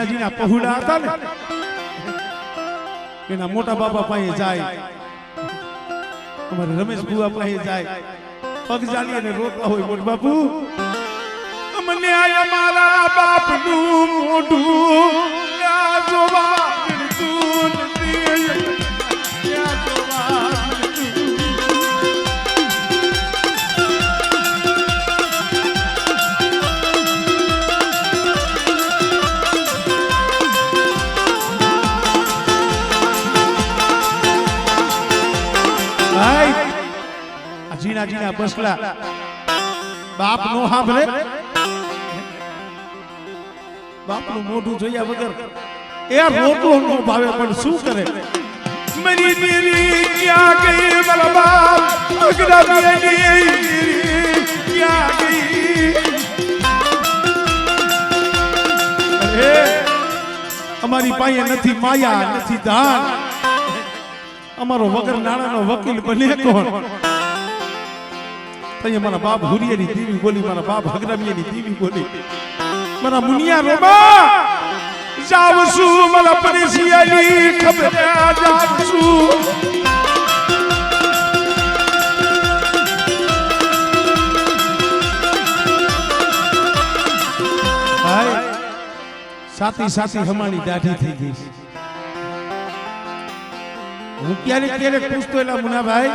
જીના જીના પहुડા હતા ને એના મોટા બાપા પાસે જાય, અમારે રમેશ બુઆ પાસે જાય, પગ ચાલી અને રોતા હોય, મોટ બાપુ મને અમારા બાપનું મોઢું જોવા મળતું નથી, જીના જીના બસલા બાપ નો સાંભળે, બાપ નું મોઢું જોયા વગર એ રોટલો નો ભાવે, પણ શું કરે? મરી મેરી ક્યાં ગઈ મારા બાપ, અગરા મેરી ક્યાં ગઈ? અરે અમારી પાસે નથી માયા, નથી દાન, અમારો વગર નાણાનો વકીલ બને કોણ? મારા બાપ હુરિયાની દેવી બોલી, મારા બાપ હગરામિયાની દેવી બોલી, મારા મુનિયા રોમા જાવ છું, મારા પરેશિયાની ખબર જાવ છું, સાથી સાથી હમાની દાઢી થઈ ગઈ. હું ક્યારેક ક્યારેક પૂછતો એલા મુનાભાઈ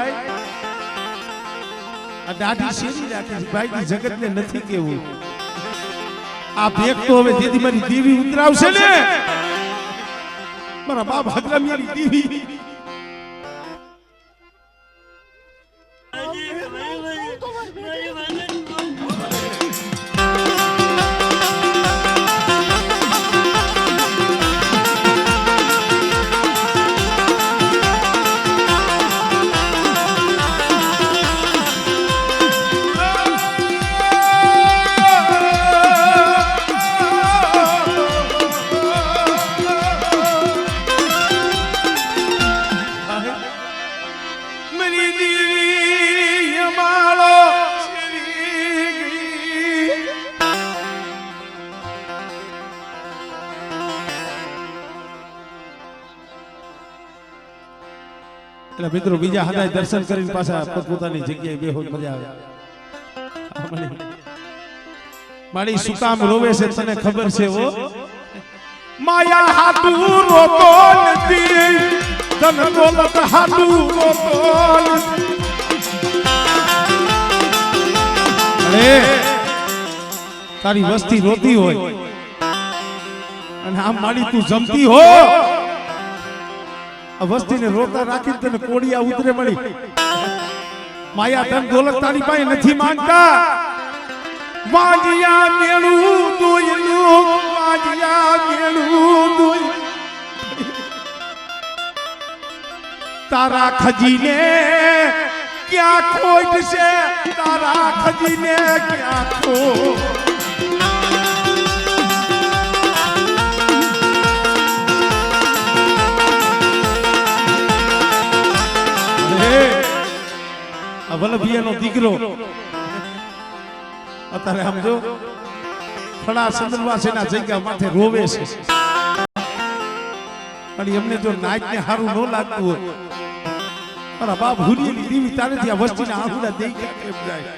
આ દાઢી શેરી રાખી છે ભાઈ, જગત ને નથી કેવું, આ ભેગ તો હવે દીદી મારી દેવી ઉતરાવશે ને, મારા બાપ હગરામિયાની દેવી. એટલે મિત્રો બીજા હદાય દર્શન કરીને પાછા પોતપોતાની જગ્યાએ બેહો, મજા આવે. મારી શું કામ રોવે છે તને ખબર છે? ઓ માયા હાટુ રોતો નથી, ધન દોલત હાટુ રોતો નથી. અરે તારી વસ્તી રોતી હોય અને આમ મારી તું જમતી હો, વસ્તીને રોતા રાખીને તને કોડિયા ઉતરે મળી. માયા ધન દોલત તારી પાસે નથી માંગતા. વાજિયા મેળું દોયલું, વાજિયા મેળું દોય, તારા ખજીને ક્યાં ખોટ છે, તારા ખજીને ક્યાં ખોટ? વલ્લભિયાનો દીકરો અત્યારે આમ જો ખડા ચંદ્રવાસેના જગ્યા માથે રોવે છે, અને એમને જો નાચને હારું ન લાગતું હોય, મારા બાપ હુરિયાની દેવી તારેથી આ વસ્તીના આંખડા દેઈ કેમ જાય?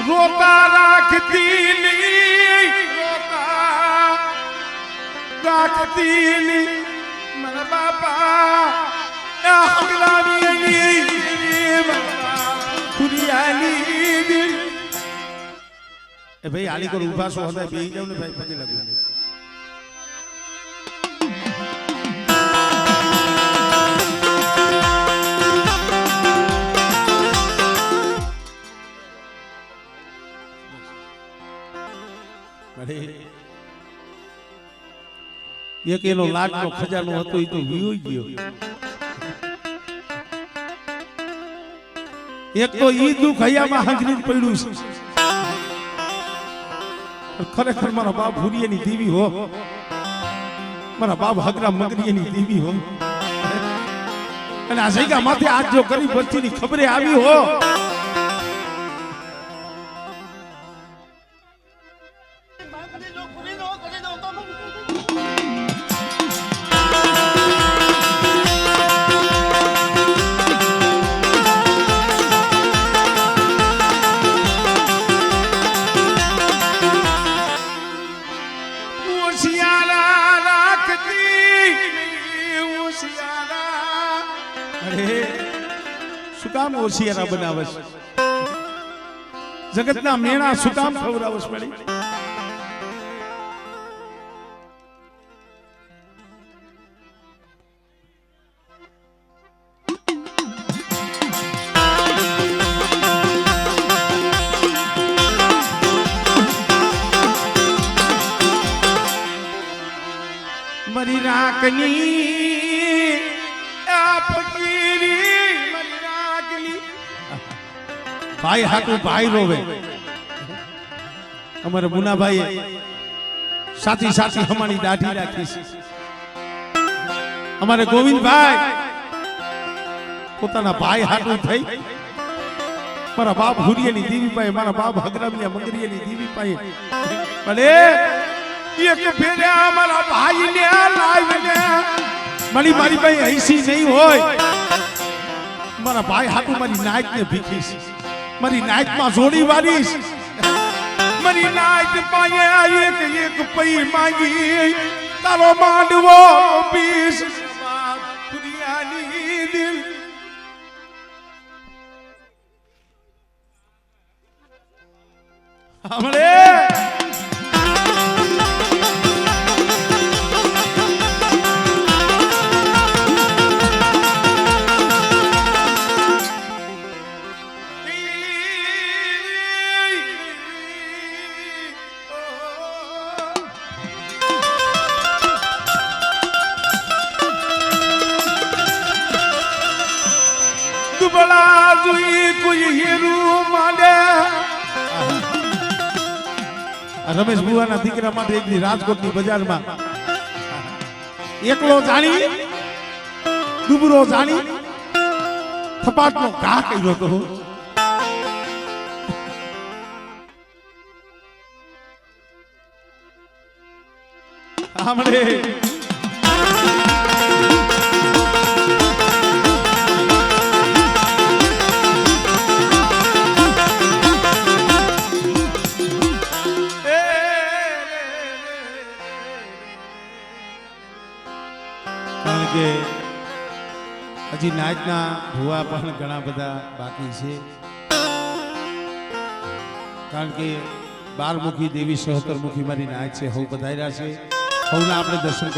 રોતા રાખતી ની, રોતા રાખતી ની મારા બાપા હગરામિયાની ખુરિયાની. એ ભાઈ આલી કર ઉભા છો, હદાય બેહી જાવ ને ભાઈ, પગે લાગુ. એક એનો લાડનો ખજાનો હતો, એ તો વિયોઈ ગયો. એક તો ઈ દુઃખ હૈયામાં હાંકરીને પડ્યું છે. ખરેખર મારા બાપ ભૂરીએની દેવી હો, મારા બાપ હગરા મગરીએની દેવી હો, અને આ જગ્યા માથે આજ જો ગરીબ બચ્ચીની ખબરે આવી હો, સુકામ ઓશિયારા બનાવસ, જગતના મેણા સુકામ ખવડાવસ મળી. મરી રાખની આ ફકીરી, મરી રાખની ભાઈ હાટુ ભાઈ રોવે. અમારે મુનાભાઈએ સાથી સાથી હમાની દાઢી રાખી છે. અમારે ગોવિંદભાઈ પોતાના ભાઈ હાટુ થઈ મારા બાપ હુરિયાની દેવી પાસે, મારા બાપ હગરામિયા મંગરીયાની દેવી પાસે ભલે એક ફેર્યા મારા ભાઈને લાવીને મારી પાસે હૈસી નહીં હોય, મારા ભાઈ હાટુ મારી નાઈટ ને ભીખીશ, મારી નાઈટ માં જોડી વારીશ, મારી નાઈટ પાસે એક એક પૈ માંગી તારો માંડવો પીસ પુરિયાની દિલ. હમણે બળા જોઈ કોઈ હીરું માંડે. રમેશ બુવાના દીકરા માટે એક દી રાજકોટની બજારમાં એકલો જાણી દુબરો જાણી થપાટનો ઘા કર્યો તો. આમણે કે હજી નાચના ભૂવા પણ ઘણા બધા બાકી છે, કારણ કે 12 મુખી દેવી 76 મુખી મારી નાચ છે. હવ પધાર્યા છે, હવના આપણે દર્શન